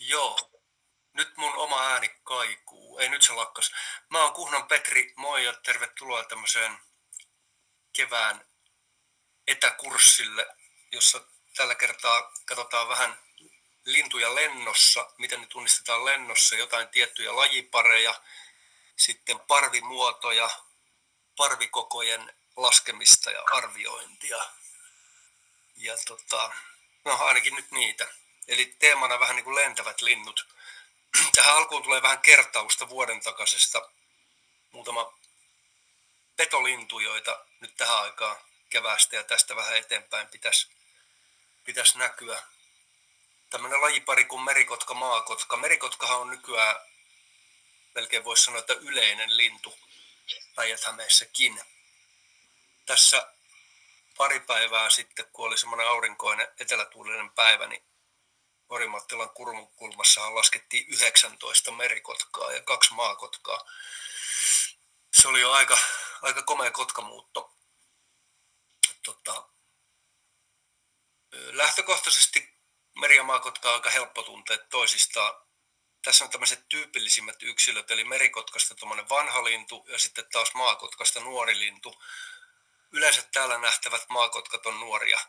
Joo, nyt mun oma ääni kaikuu. Ei, nyt se lakkas. Mä oon Kuhnan Petri, moi ja tervetuloa tämmöiseen kevään etäkurssille, jossa tällä kertaa katsotaan vähän lintuja lennossa, miten ne tunnistetaan lennossa, jotain tiettyjä lajipareja, sitten parvimuotoja, parvikokojen laskemista ja arviointia. Ja no ainakin nyt niitä. Eli teemana vähän niin kuin lentävät linnut. Tähän alkuun tulee vähän kertausta vuoden takaisesta. Muutama petolintu, joita nyt tähän aikaan keväästä ja tästä vähän eteenpäin pitäisi näkyä. Tämmöinen lajipari kuin merikotka, maakotka. Merikotkahan on nykyään, melkein voisi sanoa, että yleinen lintu Päijät-Hämeessäkin. Tässä pari päivää sitten, kun oli semmoinen aurinkoinen etelätuulinen päivä, niin Orimattilan Kurmukulmassahan laskettiin 19 merikotkaa ja 2 maakotkaa. Se oli jo aika komea kotkamuutto. Lähtökohtaisesti meri- ja maakotka on aika helppo tuntea toisistaan. Tässä on tämmöiset tyypillisimmät yksilöt, eli merikotkasta tuommoinen vanha lintu ja sitten taas maakotkasta nuori lintu. Yleensä täällä nähtävät maakotkat on nuoria.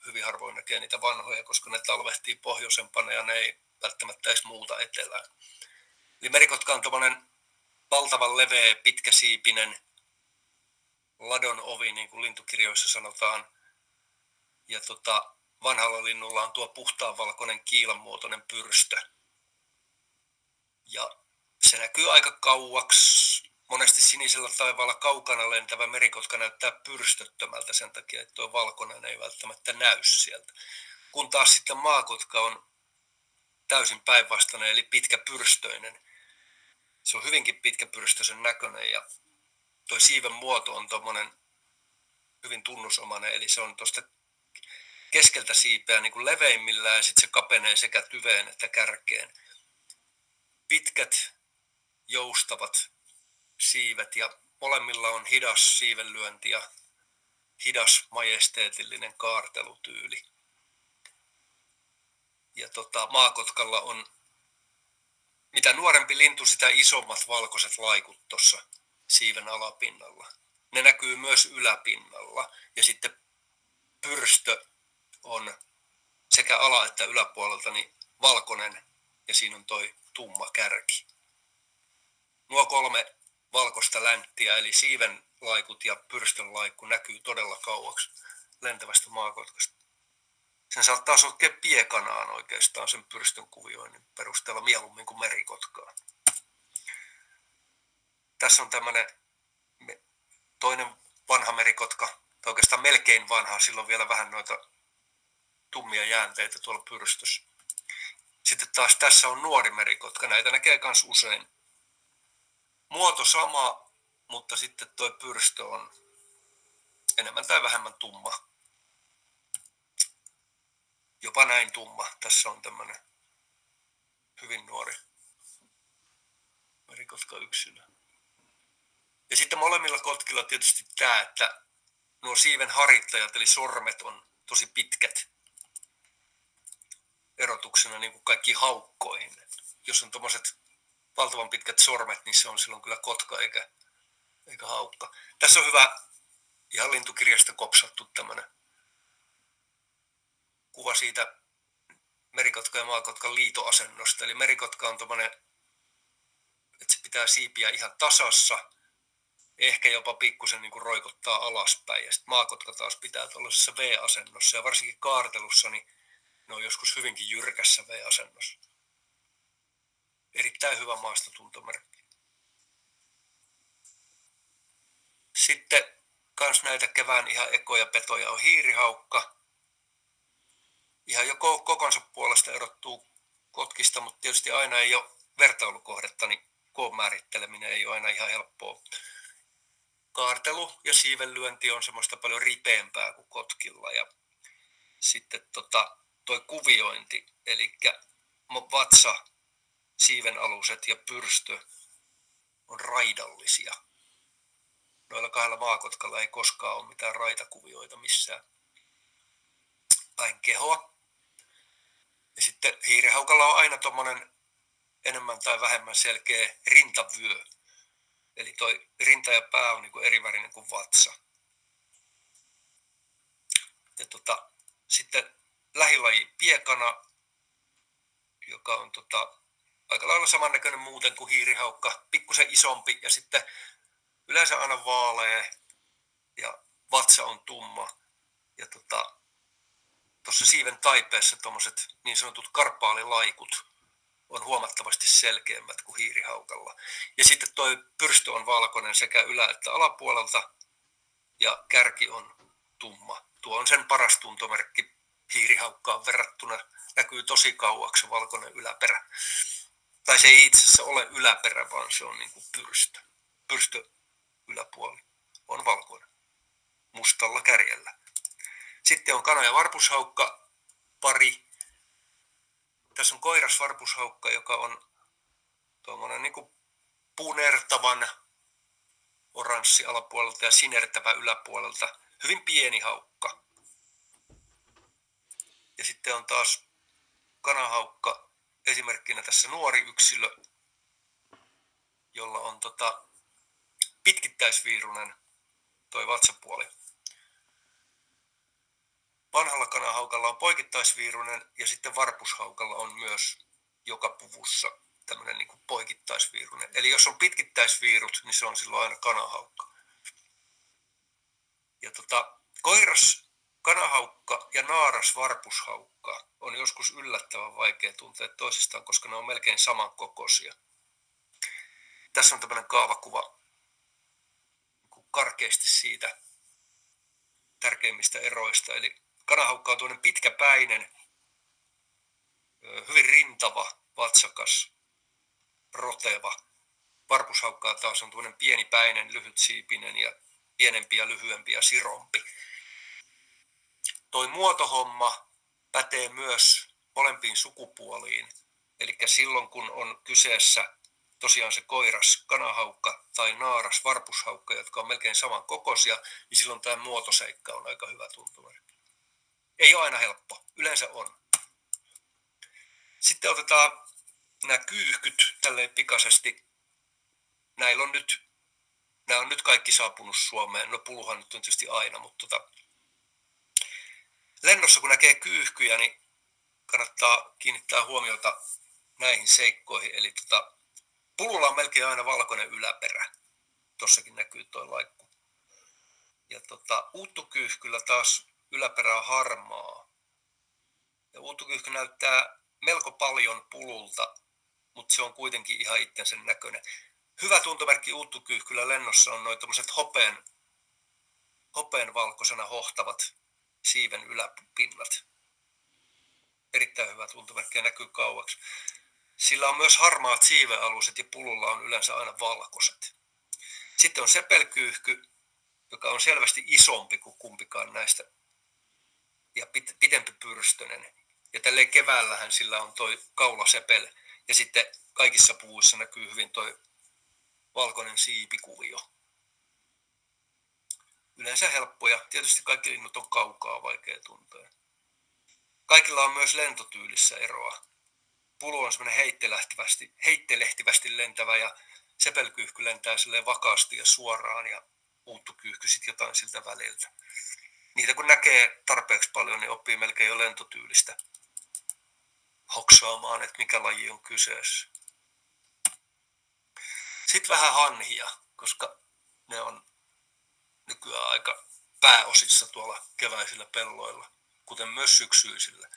Hyvin harvoin näkee niitä vanhoja, koska ne talvehtii pohjoisempana ja ne ei välttämättä edes muuta etelään. Eli merikotka on tuommoinen valtavan leveä, pitkäsiipinen ladon ovi, niin kuin lintukirjoissa sanotaan. Ja vanhalla linnulla on tuo puhtaanvalkoinen kiilanmuotoinen pyrstö. Ja se näkyy aika kauaksi. Monesti sinisellä taivaalla kaukana lentävä merikotka näyttää pyrstöttömältä sen takia, että tuo valkoinen ei välttämättä näy sieltä. Kun taas sitten maakotka on täysin päinvastainen, eli pitkäpyrstöinen. Se on hyvinkin pitkäpyrstöisen näköinen ja tuo siiven muoto on tuommoinen hyvin tunnusomainen, eli se on tuosta keskeltä siipeä niin kuin leveimmillään ja sitten se kapenee sekä tyveen että kärkeen. Pitkät, joustavat siivet ja molemmilla on hidas siivenlyönti ja hidas majesteetillinen kaartelutyyli. Ja maakotkalla on, mitä nuorempi lintu, sitä isommat valkoiset laikut tuossa siiven alapinnalla. Ne näkyy myös yläpinnalla ja sitten pyrstö on sekä ala- että yläpuolelta niin valkoinen ja siinä on toi tumma kärki. Nuo 3 valkoista länttiä eli siiven laikut ja pyrstön laiku näkyy todella kauaksi lentävästä maakotkasta. Sen saattaa sotkea piekanaan oikeastaan sen pyrstön kuvioinnin perusteella mieluummin kuin merikotkaa. Tässä on tämmöinen toinen vanha merikotka, tai oikeastaan melkein vanha, silloin vielä vähän noita tummia jäänteitä tuolla pyrstössä. Sitten taas tässä on nuori merikotka, näitä näkee myös usein. Muoto sama, mutta sitten tuo pyrstö on enemmän tai vähemmän tumma. Jopa näin tumma. Tässä on tämmöinen hyvin nuori merikotka yksilö. Ja sitten molemmilla kotkilla tietysti tämä, että nuo siiven harittajat eli sormet on tosi pitkät erotuksena niin kuin kaikki haukkoihin. Jos on tommoset valtavan pitkät sormet, niin se on silloin kyllä kotka eikä haukka. Tässä on hyvä ihan lintukirjasta kopsattu tämmöinen kuva siitä merikotka ja maakotkan liitoasennosta. Eli merikotka on tommoinen, että se pitää siipiä ihan tasassa, ehkä jopa pikkusen niin kuin roikottaa alaspäin. Ja sitten maakotka taas pitää tuollaisessa V-asennossa ja varsinkin kaartelussa, niin ne on joskus hyvinkin jyrkässä V-asennossa. Erittäin hyvä maastotuntomerkki. Sitten kans näitä kevään ihan ekoja petoja on hiirihaukka. Ihan jo kokonsa puolesta erottuu kotkista, mutta tietysti aina ei ole vertailukohdetta, niin koon määritteleminen ei ole aina ihan helppoa. Kaartelu ja siivenlyönti on semmoista paljon ripeämpää kuin kotkilla. Ja sitten toi kuviointi, eli vatsa, siiven aluset ja pyrstö on raidallisia. Noilla 2 maakotkalla ei koskaan ole mitään raitakuvioita missään päin kehoa. Ja sitten hiirihaukalla on aina tuommoinen enemmän tai vähemmän selkeä rintavyö. Eli toi rinta ja pää on niin eri värinen kuin vatsa. Ja sitten lähilaji piekana, joka on aika lailla samannäköinen muuten kuin hiirihaukka, pikkusen isompi ja sitten yleensä aina vaalea ja vatsa on tumma. Ja tuossa siiven taipeessa tuommoiset niin sanotut karpaalilaikut on huomattavasti selkeämmät kuin hiirihaukalla. Ja sitten toi pyrstö on valkoinen sekä ylä- että alapuolelta ja kärki on tumma. Tuo on sen paras tuntomerkki hiirihaukkaan verrattuna. Näkyy tosi kauaksi valkoinen yläperä. Tai se ei itse asiassa ole yläperä, vaan se on niin kuin pyrstö. Pyrstö yläpuoli on valkoinen mustalla kärjellä. Sitten on kana- ja varpushaukka pari. Tässä on koiras varpushaukka, joka on tuommoinen niin kuin punertavan oranssi alapuolelta ja sinertävä yläpuolelta. Hyvin pieni haukka. Ja sitten on taas kanahaukka esimerkkinä tässä nuori yksilö, jolla on pitkittäisviirunen toi vatsapuoli. Vanhalla kanahaukalla on poikittaisviirunen ja sitten varpushaukalla on myös joka puvussa tämmöinen niin kuin poikittaisviirunen. Eli jos on pitkittäisviirut, niin se on silloin aina kanahaukka. Ja koiras kanahaukka ja naaras varpushaukka on joskus yllättävän vaikea tuntea toisistaan, koska ne on melkein samankokoisia. Tässä on tämmöinen kaavakuva karkeasti siitä tärkeimmistä eroista. Eli kanahaukka on tuollainen pitkäpäinen, hyvin rintava, vatsakas, roteva. Varpushaukkaa taas on tuollainen pienipäinen, lyhytsiipinen ja pienempi ja lyhyempi ja sirompi. Toi muotohomma pätee myös molempiin sukupuoliin. Eli silloin kun on kyseessä tosiaan se koiras kanahaukka tai naaras varpushaukka, jotka on melkein samankokoisia, niin silloin tämä muotoseikka on aika hyvä tuntomerkki. Ei ole aina helppo, yleensä on. Sitten otetaan nämä kyyhkyt tälleen pikaisesti. Nämä on nyt kaikki saapunut Suomeen. No puluhan nyt on tietysti aina, mutta lennossa kun näkee kyyhkyjä, niin kannattaa kiinnittää huomiota näihin seikkoihin. Eli pululla on melkein aina valkoinen yläperä. Tossakin näkyy tuo laikku. Ja uuttukyyhkyllä taas yläperä on harmaa. Ja uuttukyyhky näyttää melko paljon pululta, mutta se on kuitenkin ihan itsensä näköinen. Hyvä tuntomerkki uuttukyyhkyllä lennossa on noin tommoset hopeen valkoisena hohtavat siiven yläpinnat. Erittäin hyvä tuntomerkki ja näkyy kauaksi. Sillä on myös harmaat siivealuset ja pululla on yleensä aina valkoiset. Sitten on sepelkyyhky, joka on selvästi isompi kuin kumpikaan näistä ja pitempi pyrstönen. Ja tälleen keväällähän sillä on toi kaulasepel ja sitten kaikissa puvuissa näkyy hyvin toi valkoinen siipikuvio. Yleensä helppoja. Tietysti kaikki linnut on kaukaa vaikea tuntea. Kaikilla on myös lentotyylissä eroa. Pulu on semmoinen heittelehtivästi lentävä ja sepelkyyhky lentää silleen vakaasti ja suoraan ja uuttukyyhky sitten jotain siltä väliltä. Niitä kun näkee tarpeeksi paljon, niin oppii melkein jo lentotyylistä hoksaamaan, että mikä laji on kyseessä. Sitten vähän hanhia, koska ne on nykyään aika pääosissa tuolla keväisillä pelloilla, kuten myös syksyisillä.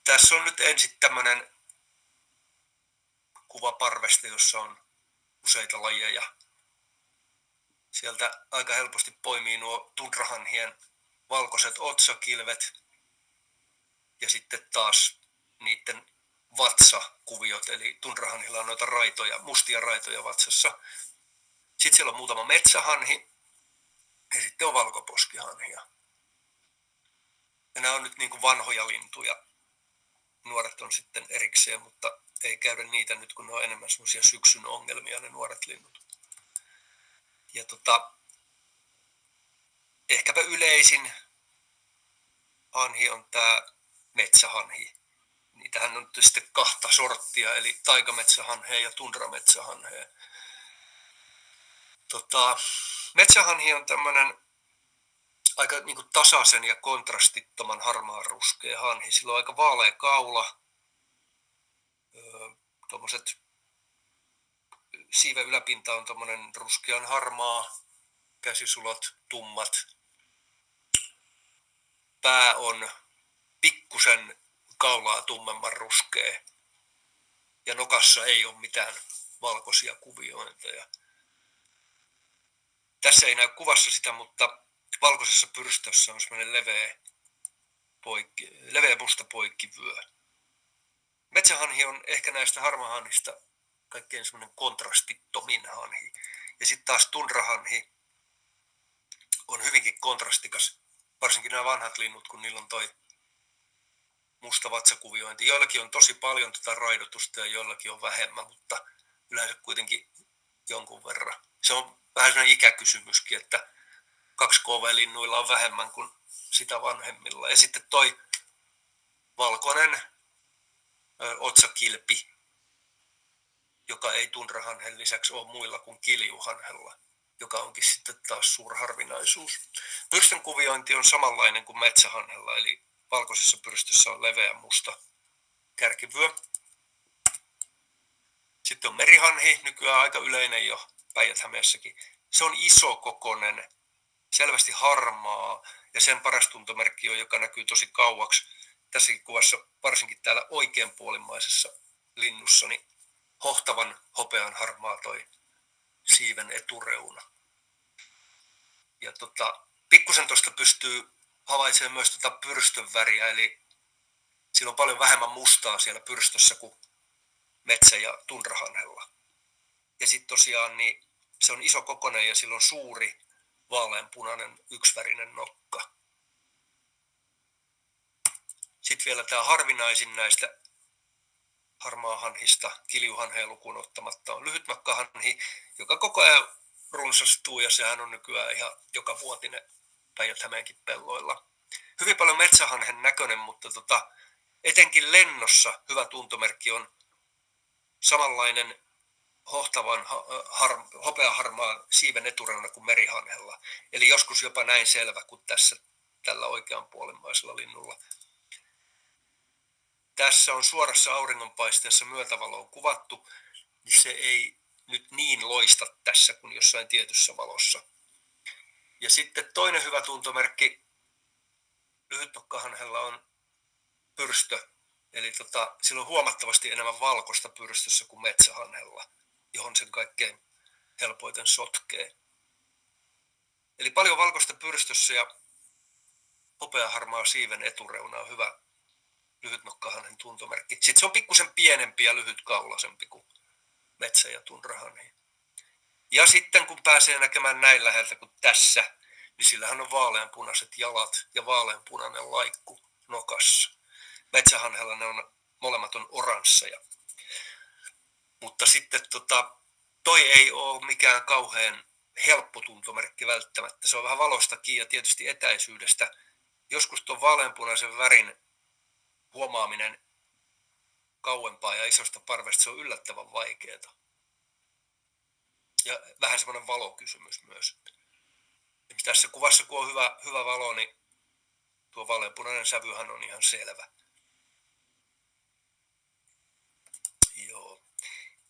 Tässä on nyt ensin tämmöinen kuva parvesta, jossa on useita lajeja. Sieltä aika helposti poimii nuo tundrahanhien valkoiset otsakilvet ja sitten taas niiden vatsakuviot, eli tundrahanhilla on noita raitoja, mustia raitoja vatsassa. Sitten siellä on muutama metsähanhi ja sitten on valkoposkihanhia. Ja nämä on nyt niin kuin vanhoja lintuja. Nuoret on sitten erikseen, mutta ei käydä niitä nyt, kun ne on enemmän semmoisia syksyn ongelmia, ne nuoret linnut. Ja ehkäpä yleisin hanhi on tämä metsähanhi. Niitähän on sitten kahta sorttia, eli taikametsähanhea ja tundrametsähanhea. Metsähanhi on tämmöinen aika niin kuin tasaisen ja kontrastittoman harmaanruskea hanhi. Sillä on aika vaalea kaula, tuommoiset siiven yläpinta on tuommoinen ruskean harmaa, käsisulot tummat. Pää on pikkusen kaulaa tummemman ruskea ja nokassa ei ole mitään valkoisia kuviointeja. Tässä ei näy kuvassa sitä, mutta valkoisessa pyrstössä on semmoinen leveä musta poikkivyö. Metsähanhi on ehkä näistä harmahanhista kaikkein semmoinen kontrastittomin hanhi. Ja sitten taas tundrahanhi on hyvinkin kontrastikas, varsinkin nämä vanhat linnut, kun niillä on toi musta vatsakuviointi. Joillakin on tosi paljon tätä raidotusta ja joillakin on vähemmän, mutta yleensä kuitenkin jonkun verran. Se on vähän sellainen ikäkysymyskin, että 2KV-linnuilla on vähemmän kuin sitä vanhemmilla. Ja sitten toi valkoinen otsakilpi, joka ei tundrahanhen lisäksi ole muilla kuin kiljuhanhella, joka onkin sitten taas suurharvinaisuus. Pyrstön kuviointi on samanlainen kuin metsähanhella, eli valkoisessa pyrstössä on leveä musta kärkivyö. Sitten on merihanhi, nykyään aika yleinen jo Päijät-Hämeessäkin. Se on isokokoinen, selvästi harmaa, ja sen paras tuntomerkki on, joka näkyy tosi kauaksi. Tässäkin kuvassa, varsinkin täällä oikeanpuolimmaisessa linnussa, niin hohtavan hopean harmaa toi siiven etureuna. Ja pikkusen tuosta pystyy havaitsemaan myös pyrstön väriä, eli sillä on paljon vähemmän mustaa siellä pyrstössä kuin metsä- ja tundrahanhella. Ja sitten tosiaan niin se on iso kokoinen ja sillä on suuri vaaleanpunainen yksivärinen nokka. Sitten vielä tämä harvinaisin näistä harmaahanhista, kiljuhanhea lukuun ottamatta, on lyhytnokkahanhi, joka koko ajan runsastuu ja sehän on nykyään ihan joka vuotinen Päijät-Hämeenkin pelloilla. Hyvin paljon metsähanhen näköinen, mutta etenkin lennossa hyvä tuntomerkki on samanlainen hohtavan hopeaharmaan siiven etureuna kuin merihanhella. Eli joskus jopa näin selvä kuin tässä tällä oikeanpuolimmaisella linnulla. Tässä on suorassa auringonpaisteessa myötävaloon kuvattu, niin se ei nyt niin loista tässä kuin jossain tietyssä valossa. Ja sitten toinen hyvä tuntomerkki lyhytnokkahanhella on pyrstö. Eli sillä on huomattavasti enemmän valkoista pyrstössä kuin metsähanhella, johon sen kaikkein helpoiten sotkee. Eli paljon valkoista pyrstössä ja hopeaharmaa siiven etureuna on hyvä lyhytnokkahanhen tuntomerkki. Sitten se on pikkusen pienempi ja lyhytkaulaisempi kuin metsä- ja tundrahanhi. Ja sitten kun pääsee näkemään näin läheltä kuin tässä, niin sillähän on vaaleanpunaiset jalat ja vaaleanpunainen laikku nokassa. Metsähanhella ne on molemmat on oransseja. Mutta sitten toi ei ole mikään kauhean helppo tuntomerkki välttämättä. Se on vähän valosta kiinni ja tietysti etäisyydestä. Joskus tuon vaaleanpunaisen värin huomaaminen kauempaa ja isosta parvesta, se on yllättävän vaikeaa. Ja vähän semmoinen valokysymys myös. Ja tässä kuvassa, kun on hyvä valo, niin tuo vaaleanpunainen sävyhän on ihan selvä. Joo.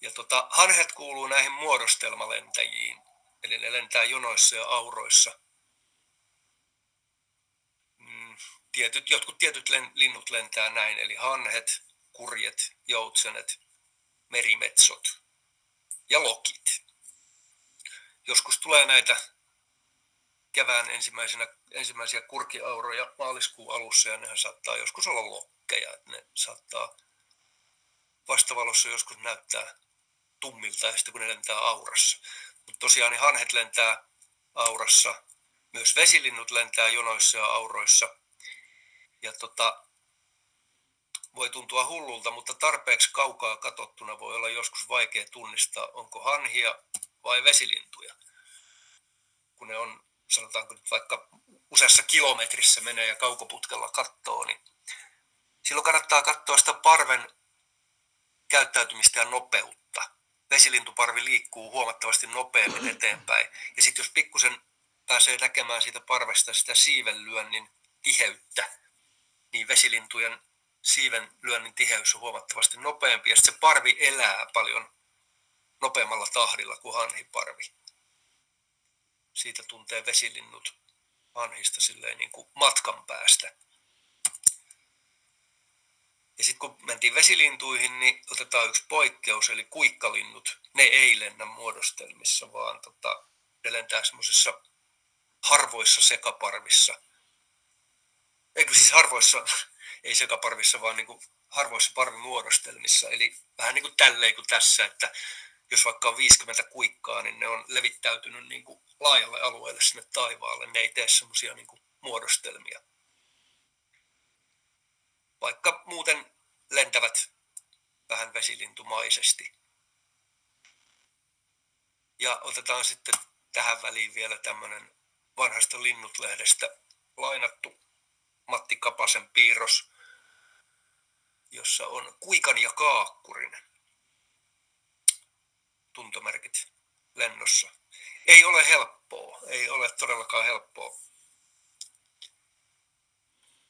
Ja hanhet kuuluu näihin muodostelmalentäjiin, eli ne lentää jonoissa ja auroissa. Jotkut tietyt linnut lentää näin, eli hanhet, kurjet, joutsenet, merimetsot ja lokit. Joskus tulee näitä kevään ensimmäisiä kurkiauroja maaliskuun alussa ja nehän saattaa joskus olla lokkeja. Ne saattaa vastavalossa joskus näyttää tummilta ja sitten kun ne lentää aurassa. Mutta tosiaan niin hanhet lentää aurassa, myös vesilinnut lentää jonoissa ja auroissa. Ja voi tuntua hullulta, mutta tarpeeksi kaukaa katsottuna voi olla joskus vaikea tunnistaa, onko hanhia vai vesilintuja. Kun ne on, sanotaanko nyt vaikka useassa kilometrissä menee ja kaukoputkella katsoo, niin Silloin kannattaa katsoa sitä parven käyttäytymistä ja nopeutta. Vesilintuparvi liikkuu huomattavasti nopeammin eteenpäin. Ja sitten jos pikkusen pääsee näkemään siitä parvesta sitä siivenlyönnin tiheyttä, niin vesilintujen siivenlyönnin tiheys on huomattavasti nopeampi. Ja sitten se parvi elää paljon nopeammalla tahdilla kuin hanhiparvi. Siitä tuntee vesilinnut hanhista silleen niin kuin matkan päästä. Ja sitten kun mentiin vesilintuihin, niin otetaan yksi poikkeus, eli kuikkalinnut. Ne ei lennä muodostelmissa, vaan ne lentää semmoisissa harvoissa sekaparvissa. Eikö siis harvoissa, ei sekaparvissa, vaan niin kuin harvoissa parvimuodostelmissa. Eli vähän niin kuin tälleen kuin tässä, että jos vaikka on 50 kuikkaa, niin ne on levittäytynyt niin kuin laajalle alueelle sinne taivaalle. Ne ei tee semmoisia niin kuin muodostelmia. Vaikka muuten lentävät vähän vesilintumaisesti. Ja otetaan sitten tähän väliin vielä tämmöinen vanhasta Linnut-lehdestä lainattu Matti Kapasen piirros, jossa on kuikan ja kaakkurin tuntomerkit lennossa. Ei ole helppoa, ei ole todellakaan helppoa.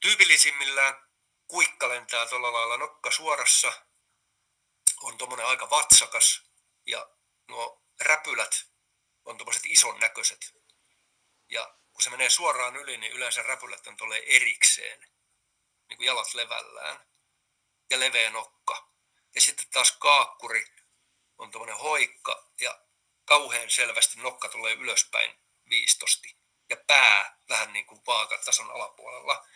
Tyypillisimmillään kuikka lentää tuolla lailla nokka suorassa, on tuommoinen aika vatsakas ja nuo räpylät on tuommoiset ison näköiset. Ja kun se menee suoraan yli, niin yleensä räpylät on tuolle erikseen, niin kuin jalat levällään ja leveä nokka. Ja sitten taas kaakkuri on tuommoinen hoikka ja kauhean selvästi nokka tulee ylöspäin viistosti ja pää vähän niin kuin vaakatason alapuolella.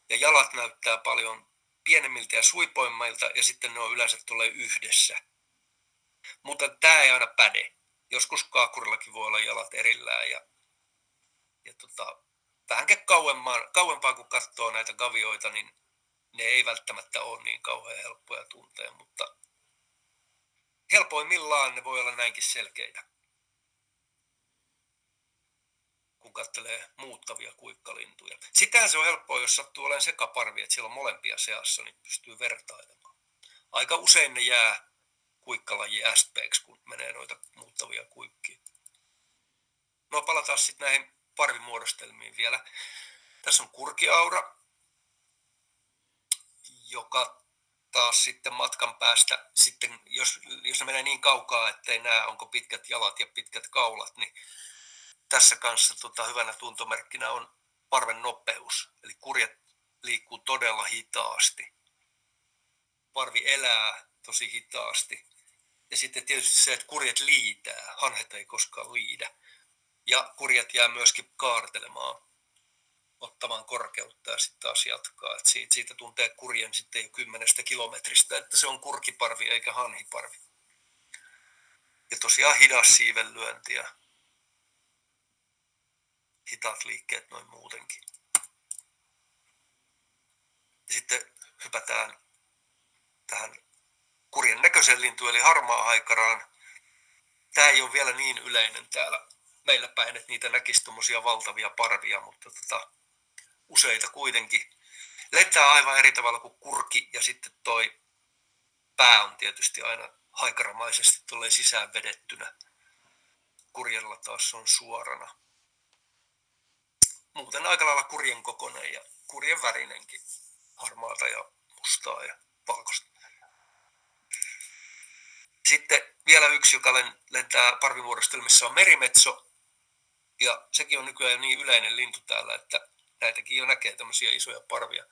Ja jalat näyttää paljon pienemmiltä ja suipoimmilta ja sitten ne on yleensä tulee yhdessä. Mutta tämä ei aina päde. Joskus kaakkurillakin voi olla jalat erillään ja vähänkin kauempaa kun katsoo näitä kavioita, niin ne ei välttämättä ole niin kauhean helppoja tuntea, mutta helpoimmillaan ne voi olla näinkin selkeitä, kun katselee muuttavia kuikkalintuja. Sitähän se on helppoa, jos sattuu olemaan sekaparvi, että siellä on molempia seassa, niin pystyy vertailemaan. Aika usein ne jää kuikkalaji SP:ksi, kun menee noita muuttavia kuikkia. No palataan sitten näihin parvimuodostelmiin vielä. Tässä on kurkiaura, joka taas sitten matkan päästä, sitten, jos ne menee niin kaukaa, ettei näe, onko pitkät jalat ja pitkät kaulat, niin tässä kanssa hyvänä tuntomerkkinä on parven nopeus. Eli kurjet liikkuu todella hitaasti. Parvi elää tosi hitaasti. Ja sitten tietysti se, että kurjet liitää. Hanhet ei koskaan liidä. Ja kurjet jää myöskin kaartelemaan, ottamaan korkeutta ja sitten taas jatkaa. Et siitä tuntee kurjen sitten jo 10 kilometristä, että se on kurkiparvi eikä hanhiparvi. Ja tosiaan hidas siivenlyönti ja hitaat liikkeet noin muutenkin. Ja sitten hypätään tähän kurjen näköisen lintuun eli harmaahaikaraan. Tämä ei ole vielä niin yleinen täällä meillä päin, että niitä näkisi tommosia valtavia parvia, mutta useita kuitenkin. Lentää aivan eri tavalla kuin kurki ja sitten toi pää on tietysti aina haikaramaisesti tulee sisään vedettynä. Kurjella taas on suorana. Muuten aika lailla kurjen kokoinen ja kurjen värinenkin. Harmaata ja mustaa ja valkoista. Sitten vielä yksi, joka lentää parvimuodostelmissa, on merimetso. Ja sekin on nykyään niin yleinen lintu täällä, että näitäkin jo näkee tämmöisiä isoja parvia.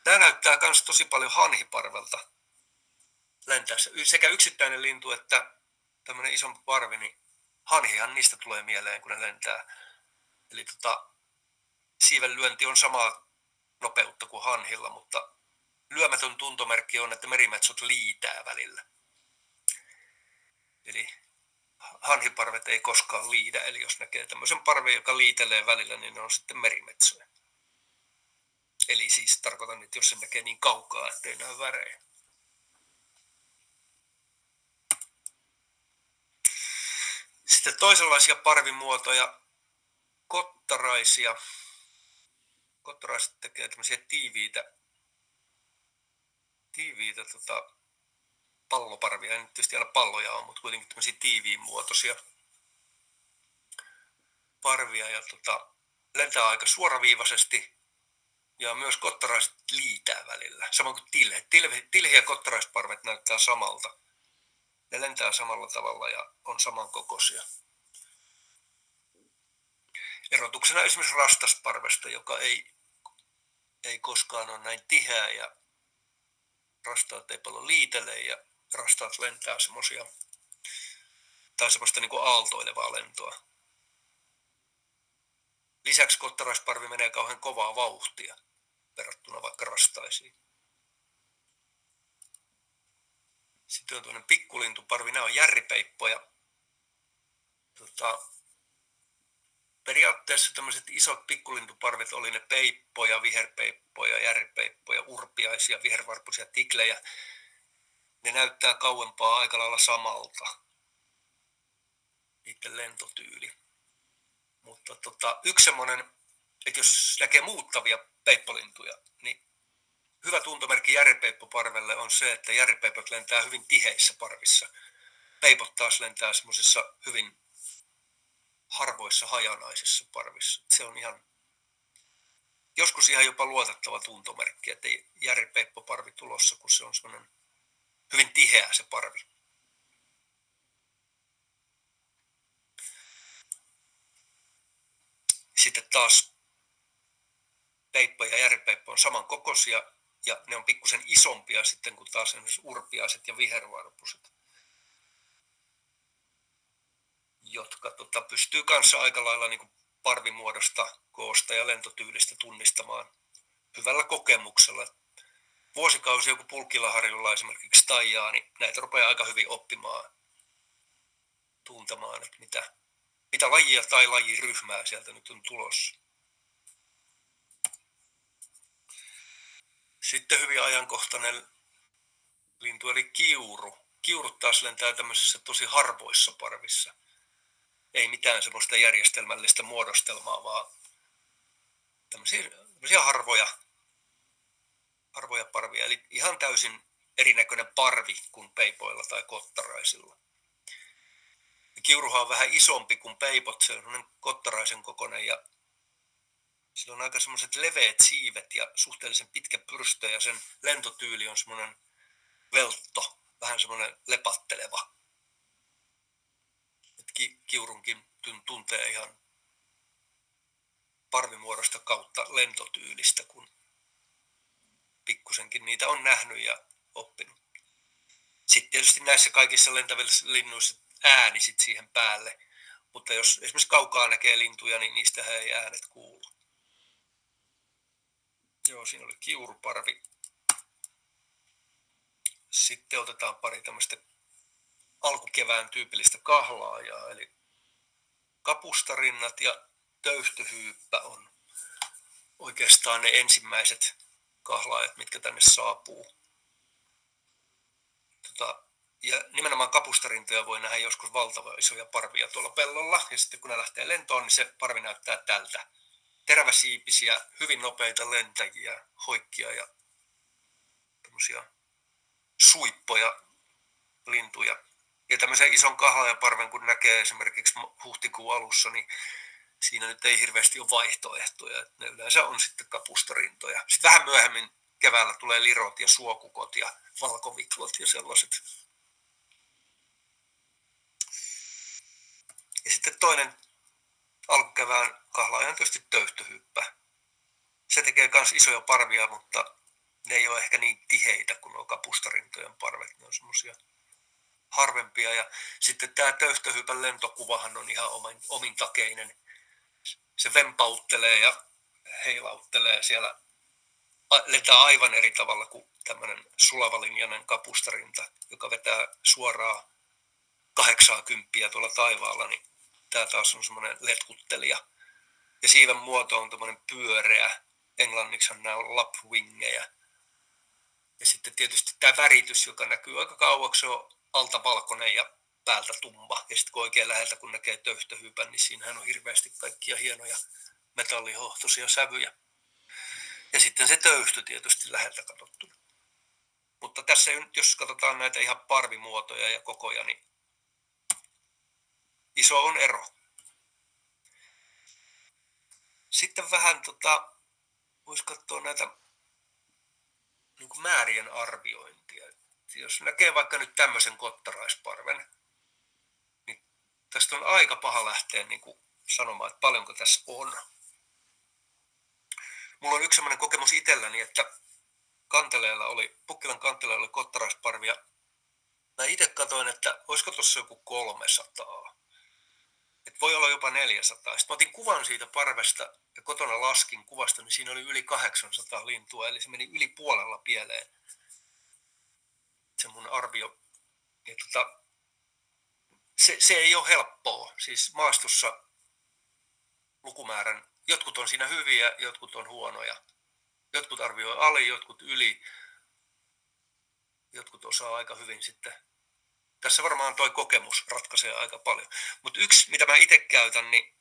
Nämä näyttää myös tosi paljon hanhiparvelta lentäessä. Sekä yksittäinen lintu että tämmöinen isompi parvi, niin hanhihan niistä tulee mieleen, kun ne lentää. Eli siiven lyönti on samaa nopeutta kuin hanhilla, mutta lyömätön tuntomerkki on, että merimetsot liitää välillä. Eli hanhiparvet ei koskaan liidä, eli jos näkee tämmöisen parven, joka liitelee välillä, niin ne on sitten merimetsoja. Eli siis tarkoitan, että jos se näkee niin kaukaa, ettei näy värejä. Sitten toisenlaisia parvimuotoja, kottaraisia. Kottaraiset tekee tämmöisiä tiiviitä tiiviitä palloparvia. Ei nyt tietysti aina palloja on, mutta kuitenkin tämmöisiä tiiviinmuotoisia parvia ja lentää aika suoraviivaisesti ja myös kottaraiset liitää välillä, samoin kuin tilhe. Tilhe ja kottaraisparvet näyttää samalta. Ne lentää samalla tavalla ja on samankokoisia. Erotuksena esimerkiksi rastasparvesta, joka ei koskaan ole näin tiheä ja rastaat ei paljon liitele ja rastaat lentää semmoista niin kuin aaltoilevaa lentoa. Lisäksi kottaraisparvi menee kauhean kovaa vauhtia verrattuna vaikka rastaisiin. Sitten on tuollainen pikkulintuparvi, nämä on järripeippoja. Periaatteessa tämmöiset isot pikkulintuparvet oli ne peippoja, viherpeippoja, järripeippoja, urpiaisia, vihervarpuisia tiklejä. Ne näyttää kauempaa aika lailla samalta, niiden lentotyyli. Mutta yksi semmoinen, että jos näkee muuttavia peippolintuja, niin hyvä tuntomerkki järripeippoparvelle on se, että järripeipot lentää hyvin tiheissä parvissa. Peipot taas lentää semmoisissa hyvin harvoissa hajanaisissa parvissa. Se on joskus ihan jopa luotettava tuntomerkki, että ei järripeippoparvi tulossa, kun se on semmoinen hyvin tiheä se parvi. Sitten taas peippo ja järripeippo on samankokoisia ja ne on pikkusen isompia sitten kuin taas esimerkiksi urpiaiset ja vihervarpuset, jotka pystyy kanssa aika lailla niin kuin parvimuodosta, koosta ja lentotyylistä tunnistamaan hyvällä kokemuksella. Vuosikausi joku Pulkkilaharjulla esimerkiksi taijaa, niin näitä rupeaa aika hyvin oppimaan, tuntemaan, että mitä lajia tai lajiryhmää sieltä nyt on tulossa. Sitten hyvin ajankohtainen lintu eli kiuru. Kiurut taas lentää tämmöisissä tosi harvoissa parvissa. Ei mitään semmoista järjestelmällistä muodostelmaa, vaan tämmöisiä harvoja parvia. Eli ihan täysin erinäköinen parvi kuin peipoilla tai kottaraisilla. Kiuruhan on vähän isompi kuin peipot, se on semmoinen kottaraisen kokoinen ja sillä on aika semmoiset leveät siivet ja suhteellisen pitkä pyrstö ja sen lentotyyli on semmoinen veltto, vähän semmoinen lepatteleva. Kiurunkin tuntee ihan parvimuodosta kautta lentotyylistä, kun pikkusenkin niitä on nähnyt ja oppinut. Sitten tietysti näissä kaikissa lentävissä linnuissa ääni sit siihen päälle, mutta jos esimerkiksi kaukaa näkee lintuja, niin niistähän ei äänet kuulu. Joo, siinä oli kiuruparvi. Sitten otetaan pari tämmöistä alkukevään tyypillistä kahlaajaa, eli kapustarinnat ja töyhtöhyyppä on oikeastaan ne ensimmäiset kahlaajat, mitkä tänne saapuu. Ja nimenomaan kapustarintoja voi nähdä joskus valtavan isoja parvia tuolla pellolla, ja sitten kun ne lähtee lentoon, niin se parvi näyttää tältä. Teräväsiipisiä, hyvin nopeita lentäjiä, hoikkia ja tämmöisiä suippoja lintuja. Ja tämmöisen ison kahlaajaparven, kun näkee esimerkiksi huhtikuun alussa, niin siinä nyt ei hirveästi ole vaihtoehtoja. Ne yleensä on sitten kapustarintoja. Sitten vähän myöhemmin keväällä tulee lirot ja suokukot ja valkoviklot ja sellaiset. Ja sitten toinen alkukevään kahlaaja on tietysti töyhtöhyyppä. Se tekee myös isoja parvia, mutta ne ei ole ehkä niin tiheitä kuin nuo kapustarintojen parvet. Ne on semmoisia harvempia. Ja sitten tämä töyhtöhyypän lentokuvahan on ihan omintakeinen. Se vempauttelee ja heilauttelee siellä. Lentää aivan eri tavalla kuin tämmöinen sulavalinjainen kapustarinta, joka vetää suoraan 80 tuolla taivaalla, niin tämä taas on semmoinen letkuttelija. Ja siiven muoto on tämmöinen pyöreä. Englanniksi nämä on lapwingejä. Ja sitten tietysti tämä väritys, joka näkyy aika kauaksi, se on alta valkoinen ja päältä tumma. Ja sitten kun oikein läheltä kun näkee töyhtöhyypän, niin siinähän on hirveästi kaikkia hienoja metallihohtoisia sävyjä. Ja sitten se töyhtö tietysti läheltä katsottuna. Mutta tässä nyt, jos katsotaan näitä ihan parvimuotoja ja kokoja, niin iso on ero. Sitten vähän voisi katsoa näitä niin kuin määrien arviointia. Jos näkee vaikka nyt tämmöisen kottaraisparven, niin tästä on aika paha lähteä niin kuin sanomaan, että paljonko tässä on. Mulla on yksi sellainen kokemus itselläni, että Pukkilan kanteleella oli kottaraisparvi ja mä itse katsoin, että olisiko tuossa joku 300. Että voi olla jopa 400. Sitten mä otin kuvan siitä parvesta ja kotona laskin kuvasta, niin siinä oli yli 800 lintua, eli se meni yli puolella pieleen. Se mun arvio. Ja se ei ole helppoa. Siis maastossa lukumäärän, jotkut on siinä hyviä, jotkut on huonoja. Jotkut arvioi ali, jotkut yli. Jotkut osaa aika hyvin sitten. Tässä varmaan toi kokemus ratkaisee aika paljon. Mutta yksi, mitä mä itse käytän, niin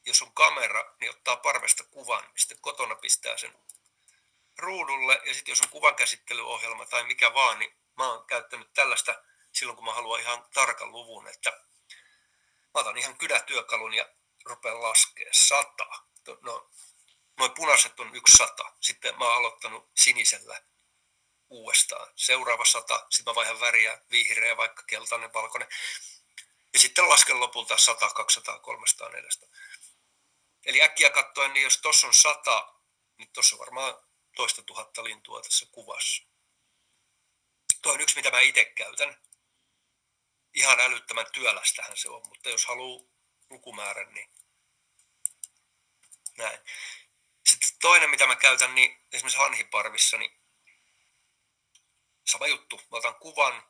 jos on kamera, niin ottaa parvesta kuvan, niin sitten kotona pistää sen ruudulle. Ja sitten jos on kuvankäsittelyohjelma tai mikä vaan, niin mä oon käyttänyt tällaista silloin, kun mä haluan ihan tarkan luvun, että mä otan ihan kynätyökalun ja rupean laskemaan 100. No, noin punaiset on 100. Sitten mä oon aloittanut sinisellä uudestaan. Seuraava 100, sitten mä vaihan väriä, vihreä, vaikka keltainen, valkoinen. Ja sitten lasken lopulta 100, 200, 300, 400. Eli äkkiä katsoen, niin jos tuossa on 100, niin tuossa on varmaan 2,000 lintua tässä kuvassa. Tuo on yksi, mitä mä itse käytän. Ihan älyttömän työlästähän se on, mutta jos haluaa lukumäärän, niin näin. Sitten toinen, mitä mä käytän, niin esimerkiksi hanhiparvissa, niin sama juttu. Mä otan kuvan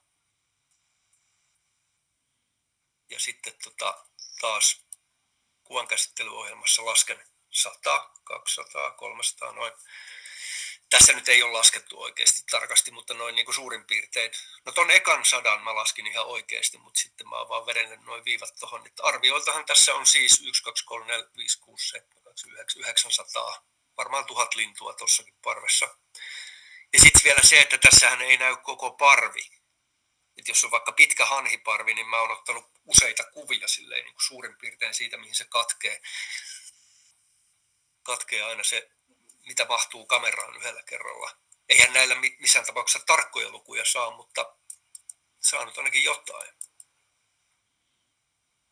ja sitten taas kuvan käsittelyohjelmassa lasken 100, 200, 300, noin. Tässä nyt ei ole laskettu oikeasti tarkasti, mutta noin niin kuin suurin piirtein. No ton ekan 100 mä laskin ihan oikeasti, mutta sitten mä oon vaan vedennyt noin viivat tohon. Arvioiltahan tässä on siis 1, 2, 3, 4, 5, 6, 7, 8, 9, 900. Varmaan 1000 lintua tossakin parvessa. Ja sitten vielä se, että tässähän ei näy koko parvi. Et jos on vaikka pitkä hanhiparvi, niin mä oon ottanut useita kuvia silleen, niin kuin suurin piirtein siitä, mihin se katkee. Katkee aina se, mitä mahtuu kameraan yhdellä kerralla. Eihän näillä missään tapauksessa tarkkoja lukuja saa, mutta saa nyt ainakin jotain.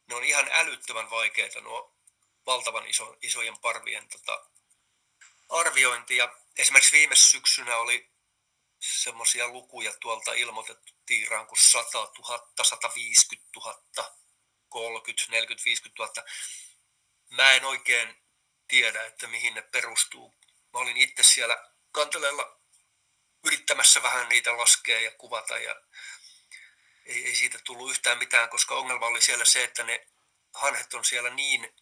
Ne on ihan älyttömän vaikeita nuo valtavan isojen parvien arviointi. Ja esimerkiksi viime syksynä oli semmoisia lukuja tuolta ilmoitettu tiiraan kuin 100 000, 150 000, 30, 40, 50 000. Mä en oikein tiedä, että mihin ne perustuu. Mä olin itse siellä kanteleella yrittämässä vähän niitä laskea ja kuvata ja ei siitä tullut yhtään mitään, koska ongelma oli siellä se, että ne hanhet on siellä niin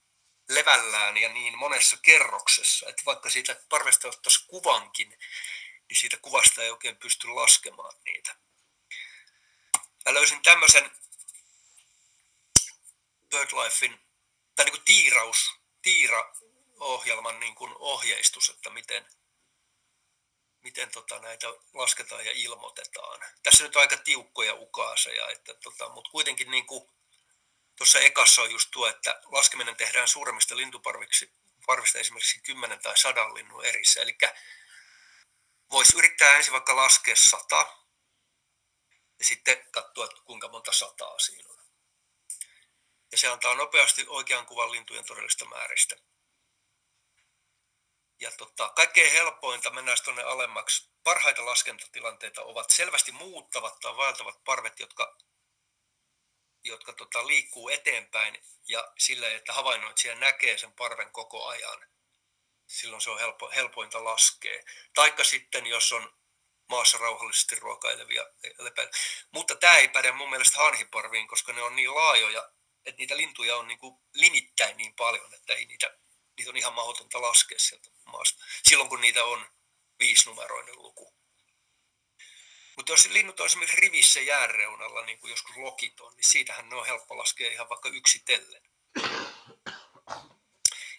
levällään ja niin monessa kerroksessa, että vaikka siitä parvesta ottaisi kuvankin, niin siitä kuvasta ei oikein pysty laskemaan niitä. Mä löysin tämmöisen BirdLifein, tai niin kuin tiiraohjelman niin kuin ohjeistus, että miten näitä lasketaan ja ilmoitetaan. Tässä nyt on aika tiukkoja ukaaseja, mutta kuitenkin niin kuin tuossa ekassa on just tuo, että laskeminen tehdään suuremmista lintuparvista esimerkiksi 10 tai 100 linnun erissä. Eli voisi yrittää ensin vaikka laskea 100 ja sitten katsoa, että kuinka monta 100 siinä on. Ja se antaa nopeasti oikean kuvan lintujen todellista määristä. Ja kaikkein helpointa mennään tuonne alemmaksi. Parhaita laskentatilanteita ovat selvästi muuttavat tai vaeltavat parvet, jotka liikkuu eteenpäin ja sillä, että havainnoitsija näkee sen parven koko ajan. Silloin se on helpointa laskea. Taikka sitten, jos on maassa rauhallisesti ruokailevia lepäillä. Mutta tämä ei päde mun mielestä hanhiparviin, koska ne on niin laajoja, että niitä lintuja on niin kuin limittäin niin paljon, että ei niitä on ihan mahdotonta laskea sieltä maasta. Silloin kun niitä on 5-numeroinen luku. Mutta jos linnut on esimerkiksi rivissä jäänreunalla, niin kuin joskus lokit on, niin siitähän ne on helppo laskea ihan vaikka yksitellen.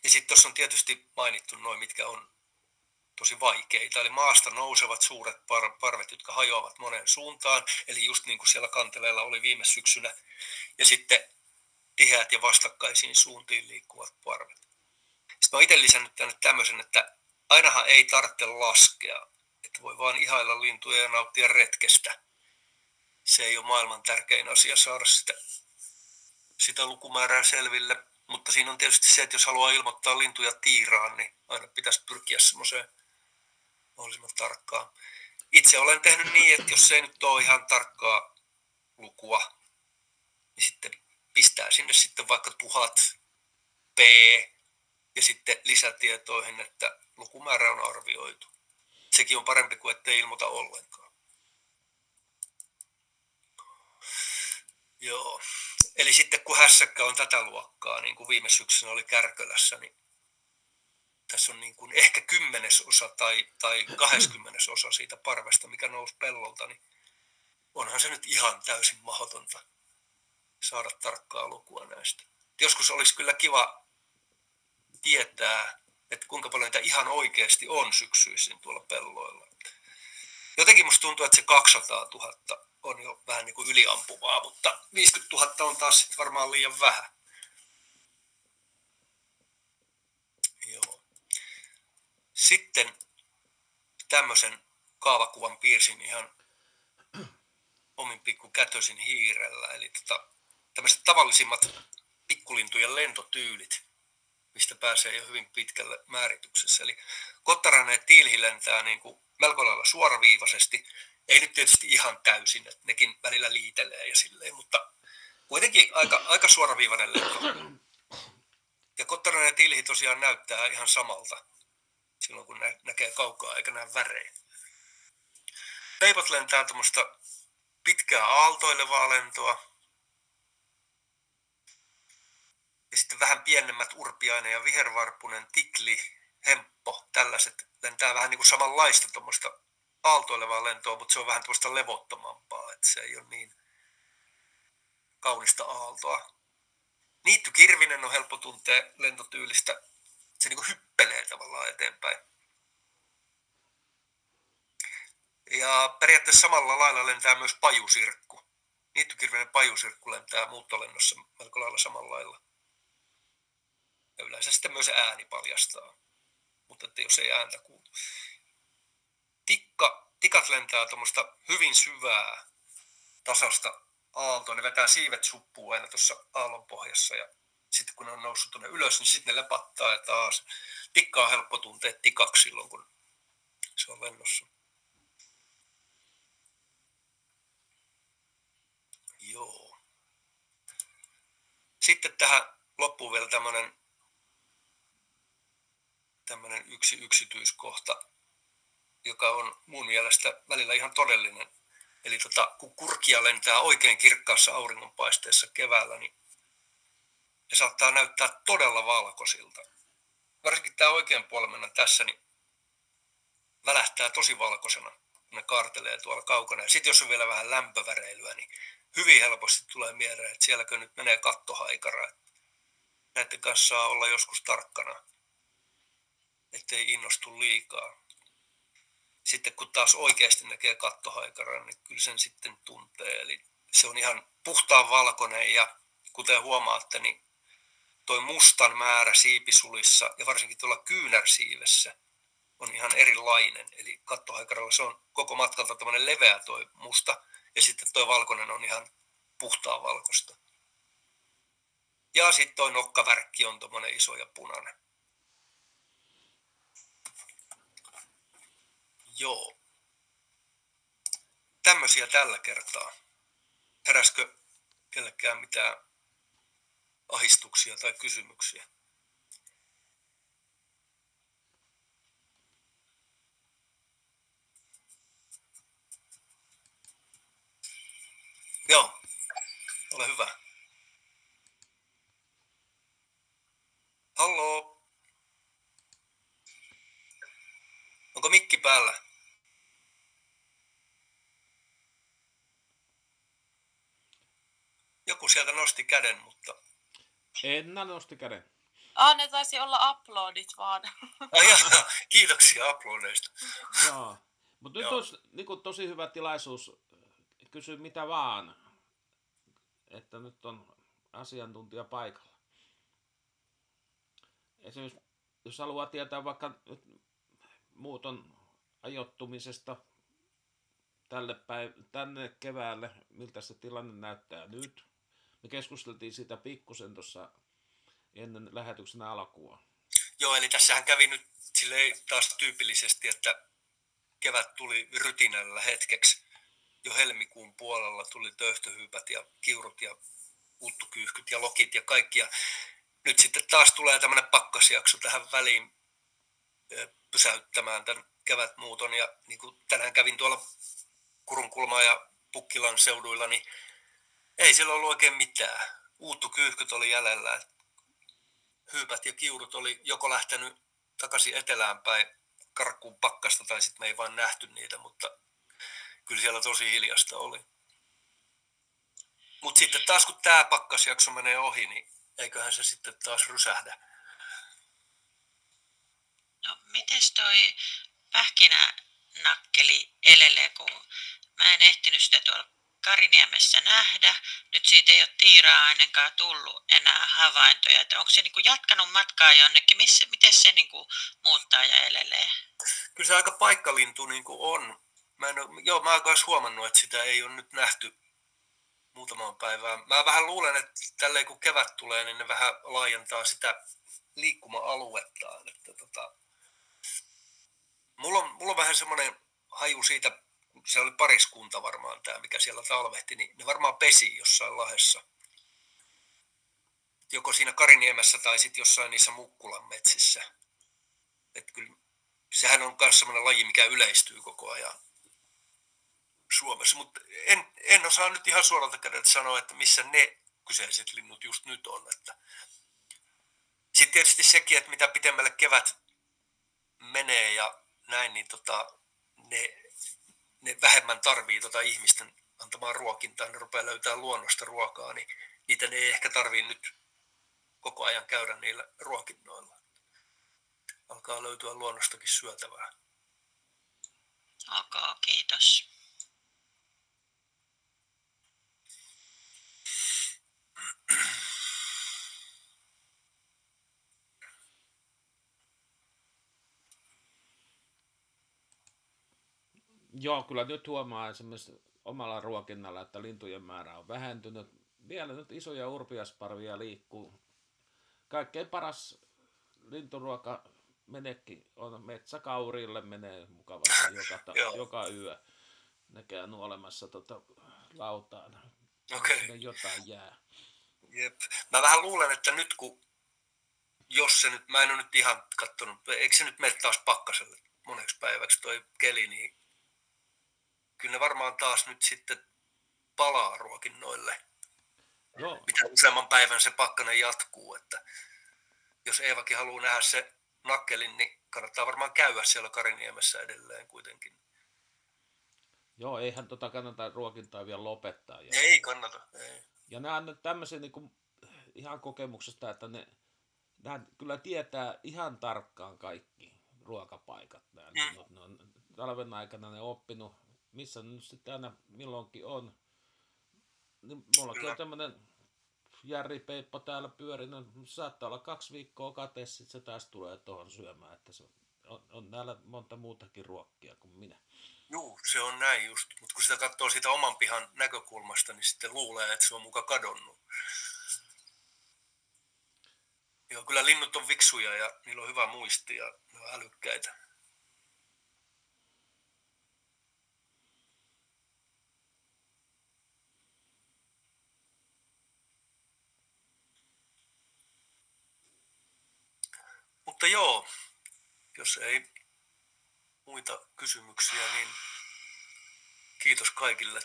Ja sitten tuossa on tietysti mainittu noin, mitkä on tosi vaikeita. Eli maasta nousevat suuret parvet, jotka hajoavat moneen suuntaan. Eli just niin kuin siellä kanteleella oli viime syksynä. Ja sitten tiheät ja vastakkaisiin suuntiin liikkuvat parvet. Sitten mä oon itse lisännyt tänne tämmöisen, että ainahan ei tarvitse laskea. Että voi vaan ihailla lintuja ja nauttia retkestä. Se ei ole maailman tärkein asia saada sitä lukumäärää selville. Mutta siinä on tietysti se, että jos haluaa ilmoittaa lintuja tiiraan, niin aina pitäisi pyrkiä semmoiseen mahdollisimman tarkkaan. Itse olen tehnyt niin, että jos se ei nyt ole ihan tarkkaa lukua, niin sitten pistää sinne sitten vaikka 1000 p ja sitten lisätietoihin, että lukumäärä on arvioitu. Sekin on parempi kuin ettei ilmoita ollenkaan. Joo. Eli sitten kun hässäkkä on tätä luokkaa, niin kuin viime syksynä oli Kärkölässä, niin tässä on niin kuin ehkä 10% tai 20% siitä parvesta, mikä nousi pellolta, niin onhan se nyt ihan täysin mahdotonta saada tarkkaa lukua näistä. Joskus olisi kyllä kiva tietää, että kuinka paljon niitä ihan oikeasti on syksyisin tuolla pelloilla. Jotenkin musta tuntuu, että se 200 000 on jo vähän niin kuin yliampuvaa, mutta 50 000 on taas sitten varmaan liian vähän. Joo. Sitten tämmöisen kaavakuvan piirsin ihan omin pikku kätösin hiirellä. Eli tämmöiset tavallisimmat pikkulintujen lentotyylit, mistä pääsee jo hyvin pitkälle määrityksessä. Eli kottarainen tiilhi lentää niin kuin melko lailla suoraviivaisesti. Ei nyt tietysti ihan täysin, että nekin välillä liitelee ja silleen, mutta kuitenkin aika suoraviivainen lento. Ja kottarainen tiilhi tosiaan näyttää ihan samalta silloin, kun näkee kaukaa eikä näe värejä. Peipot lentää tuommoista pitkää aaltoilevaa lentoa. Ja sitten vähän pienemmät urpiainen ja vihervarpunen, tikli, hemppo, tällaiset lentää vähän niin kuin samanlaista tuommoista aaltoilevaa lentoa, mutta se on vähän tuosta levottomampaa, että se ei ole niin kaunista aaltoa. Niittykirvinen on helppo tuntea lentotyylistä. Se niin kuin hyppelee tavallaan eteenpäin. Ja periaatteessa samalla lailla lentää myös pajusirkku. Niittykirvinen pajusirkku lentää muuttolennossa melko lailla samalla lailla. Ja yleensä sitten myös ääni paljastaa, mutta että jos ei ääntä kuulu. Tikat lentää tuommoista hyvin syvää, tasasta aaltoa. Ne vetää siivet suppuun aina tuossa aallon pohjassa ja sitten kun ne on noussut tuonne ylös, niin sitten ne lepattaa ja taas. Tikka on helppo tuntea tikaksi silloin, kun se on lennossa. Joo. Sitten tähän loppuu vielä tämmöinen yksi yksityiskohta, joka on mun mielestä välillä ihan todellinen. Eli kun kurkia lentää oikein kirkkaassa auringonpaisteessa keväällä, niin ne saattaa näyttää todella valkoisilta. Varsinkin tämä oikean puolen mennä tässä, niin välähtää tosi valkoisena, kun ne kaartelee tuolla kaukana. Ja sitten jos on vielä vähän lämpöväreilyä, niin hyvin helposti tulee mieleen, että sielläkö nyt menee kattohaikara. Näiden kanssa saa olla joskus tarkkana, ettei innostu liikaa. Sitten kun taas oikeasti näkee kattohaikaran, niin kyllä sen sitten tuntee. Eli se on ihan puhtaan valkoinen ja kuten huomaatte, niin toi mustan määrä siipisulissa ja varsinkin tuolla kyynärsiivessä on ihan erilainen. Eli kattohaikaralla se on koko matkalta tämmöinen leveä toi musta ja sitten toi valkoinen on ihan puhtaan valkoista. Ja sitten toi nokkavärkki on tommonen iso ja punainen. Joo. Tämmöisiä tällä kertaa. Heräskö kellekään mitään ahistuksia tai kysymyksiä? Joo, ole hyvä. Halloo? Onko mikki päällä? Joku sieltä nosti käden, mutta... Enna nosti käden. Ne taisi olla uploadit vaan. Kiitoksia uploadeista. Joo, mutta nyt olisi niin tosi hyvä tilaisuus kysyä mitä vaan, että nyt on asiantuntija paikalla. Esimerkiksi jos haluaa tietää vaikka muuton ajoittumisesta tänne keväälle, miltä se tilanne näyttää nyt. Me keskusteltiin siitä pikkusen tuossa ennen lähetyksen alkua. Joo, eli tässähän kävi nyt silleen taas tyypillisesti, että kevät tuli rytinällä hetkeksi. Jo helmikuun puolella tuli töyhtöhyypät ja kiurut ja uuttukyyhkyt ja lokit ja kaikki. Ja nyt sitten taas tulee tämmöinen pakkasjakso tähän väliin pysäyttämään tämän kevätmuuton. Ja niin kuin tänään kävin tuolla Kurunkulman ja Pukkilan seuduilla, niin ei siellä ollut oikein mitään. Uuttukyyhkyt oli jäljellä. Hyypät ja kiurut oli joko lähtenyt takaisin etelään päin karkkuun pakkasta tai sitten me ei vaan nähty niitä, mutta kyllä siellä tosi hiljasta oli. Mutta sitten taas kun tämä pakkasjakso menee ohi, niin eiköhän se sitten taas rysähdä. No mites toi pähkinänakkeli elelee, kun mä en ehtinyt sitä tuolla Kariniemessä nähdä. Nyt siitä ei ole Tiiraa ainakaan tullut enää havaintoja. Että onko se niinku jatkanut matkaa jonnekin? Miten se niinku muuttaa ja elelee? Kyllä se aika paikkalintu niinku on. Mä oon myös huomannut, että sitä ei ole nyt nähty muutamaan päivään. Mä vähän luulen, että tälleen kun kevät tulee, niin ne vähän laajentaa sitä liikkuma-aluettaan. Että mulla on vähän semmoinen haju siitä, se oli pariskunta varmaan tämä, mikä siellä talvehti, niin ne varmaan pesi jossain lahessa. Joko siinä Kariniemessä tai sitten jossain niissä Mukkulan metsissä. Että kyllä sehän on myös semmoinen laji, mikä yleistyy koko ajan Suomessa, mutta en osaa nyt ihan suoralta kädeltä sanoa, että missä ne kyseiset linnut just nyt on. Sitten tietysti sekin, että mitä pitemmälle kevät menee ja näin, niin ne vähemmän tarvii ihmisten antamaan ruokintaa, ne rupeaa löytämään luonnosta ruokaa, niin niitä ne ei ehkä tarvii nyt koko ajan käydä niillä ruokinnoilla. Alkaa löytyä luonnostakin syötävää. Ok, kiitos. Joo, kyllä nyt huomaa esimerkiksi omalla ruokinnalla, että lintujen määrä on vähentynyt. Vielä nyt isoja urpiasparvia liikkuu. Kaikkein paras linturuoka menekki on metsäkaurille, menee mukavasti joka yö. Ne käy nuolemassa lautaan. Okei. Jotain jää. Jep. Mä vähän luulen, että nyt jos se nyt, mä en ole nyt ihan katsonut, eikö se nyt mene taas pakkaselle moneksi päiväksi toi keli, niin kyllä ne varmaan taas nyt sitten palaa ruokinnoille. Joo. Mitä useamman päivän se pakkanen jatkuu, että jos Eevakin haluaa nähdä se nakkelin, niin kannattaa varmaan käydä siellä Kariniemessä edelleen kuitenkin. Joo, eihän kannata ruokintaa vielä lopettaa. Ei kannata. Ei. Ja nämä on nyt tämmöisiä niin ihan kokemuksesta, että ne kyllä tietää ihan tarkkaan kaikki ruokapaikat. Ne on talven aikana ne oppinut, missä nyt sitten aina milloinkin on. Niin mullakin on tämmöinen järripeippo täällä pyörinyt. Saattaa olla 2 viikkoa kateessa, sitten se taas tulee tuohon syömään. Että se on näillä monta muutakin ruokkia kuin minä. Juu, se on näin just. Mutta kun sitä katsoo siitä oman pihan näkökulmasta, niin sitten luulee, että se on muka kadonnut. Joo, kyllä linnut on viksuja ja niillä on hyvä muisti ja ne on älykkäitä. Mutta joo, jos ei muita kysymyksiä, niin kiitos kaikille